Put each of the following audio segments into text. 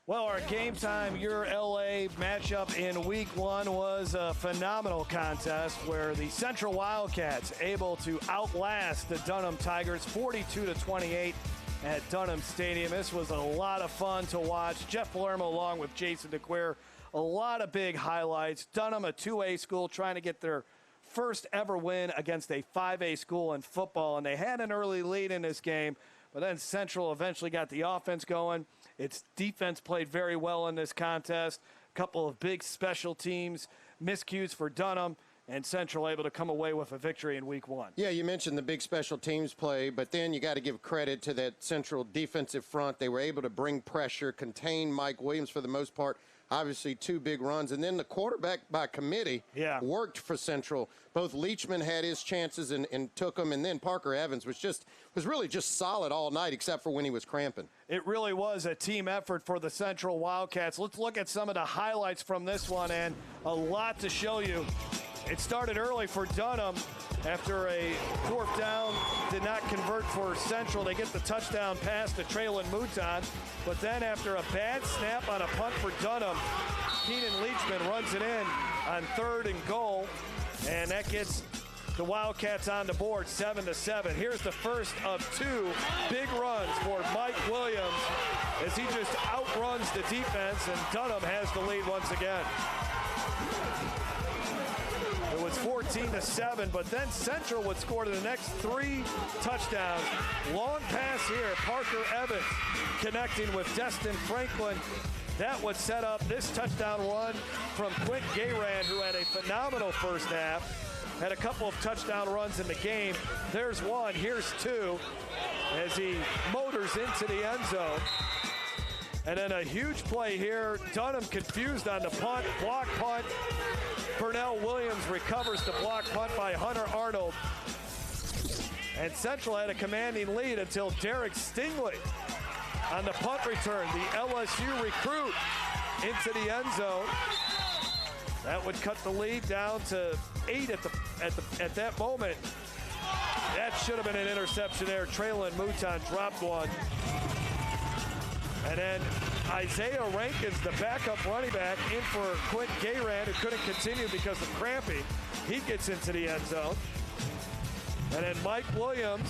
Well, our game time, your LA matchup in week one was a phenomenal contest where the Central Wildcats able to outlast the Dunham Tigers 42-28 at Dunham Stadium. This was a lot of fun to watch. Jeff Palermo along with Jason DeQueer. A lot of big highlights. Dunham, a 2A school, trying to get their first ever win against a 5A school in football, and they had an early lead in this game, but then Central eventually got the offense going. Its defense played very well in this contest. A couple of big special teams miscues for Dunham, and Central able to come away with a victory in week one. Yeah, you mentioned the big special teams play, but then you got to give credit to that Central defensive front. They were able to bring pressure, contain Mike Williams for the most part. Obviously, two big runs. And then the quarterback by committee worked for Central. Both Leachman had his chances and took them, and then Parker Evans was really just solid all night except for when he was cramping. It really was a team effort for the Central Wildcats. Let's look at some of the highlights from this one, and a lot to show you. It started early for Dunham. After a fourth down, did not convert for Central. They get the touchdown pass to Traylon Mouton. But then after a bad snap on a punt for Dunham, Keenan Leachman runs it in on 3rd and goal. And that gets the Wildcats on the board, 7-7. Here's the first of two big runs for Mike Williams as he just outruns the defense, and Dunham has the lead once again. It was 14-7, but then Central would score to the next 3 touchdowns. Long pass here, Parker Evans connecting with Destin Franklin. That would set up this touchdown run from Quint Gayrand, who had a phenomenal first half. Had a couple of touchdown runs in the game. There's one, here's 2, as he motors into the end zone. And then a huge play here. Dunham confused on the punt, block punt. Pernell Williams recovers the block punt by Hunter Arnold. And Central had a commanding lead until Derek Stingley on the punt return, the LSU recruit, into the end zone. That would cut the lead down to 8 at that moment. That should have been an interception there. Traylon Mouton dropped one. And then Isaiah Rankins, the backup running back, in for Quint Gayrand, who couldn't continue because of cramping. He gets into the end zone. And then Mike Williams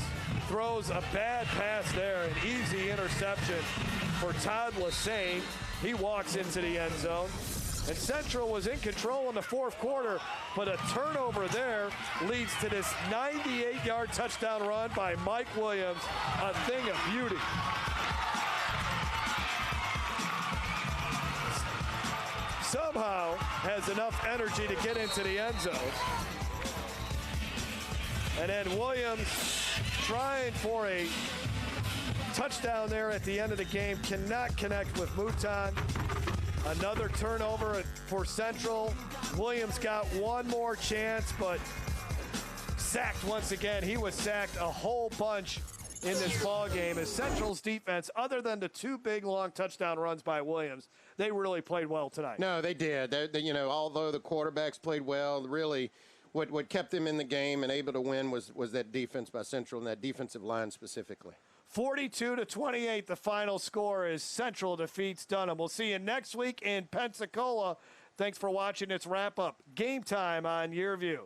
throws a bad pass there, an easy interception for Todd Lassane. He walks into the end zone. And Central was in control in the fourth quarter, but a turnover there leads to this 98-yard touchdown run by Mike Williams, a thing of beauty. Somehow has enough energy to get into the end zone. And then Williams trying for a touchdown there at the end of the game, cannot connect with Mouton. Another turnover for Central. Williams got one more chance, but sacked once again. He was sacked a whole bunch in this ball game. As Central's defense, other than the 2 big long touchdown runs by Williams, they really played well tonight. No, they did. Although the quarterbacks played well, really what kept them in the game and able to win was that defense by Central and that defensive line specifically. 42-28, the final score is Central defeats Dunham. We'll see you next week in Pensacola. Thanks for watching. It's wrap-up. Game time on Yearview.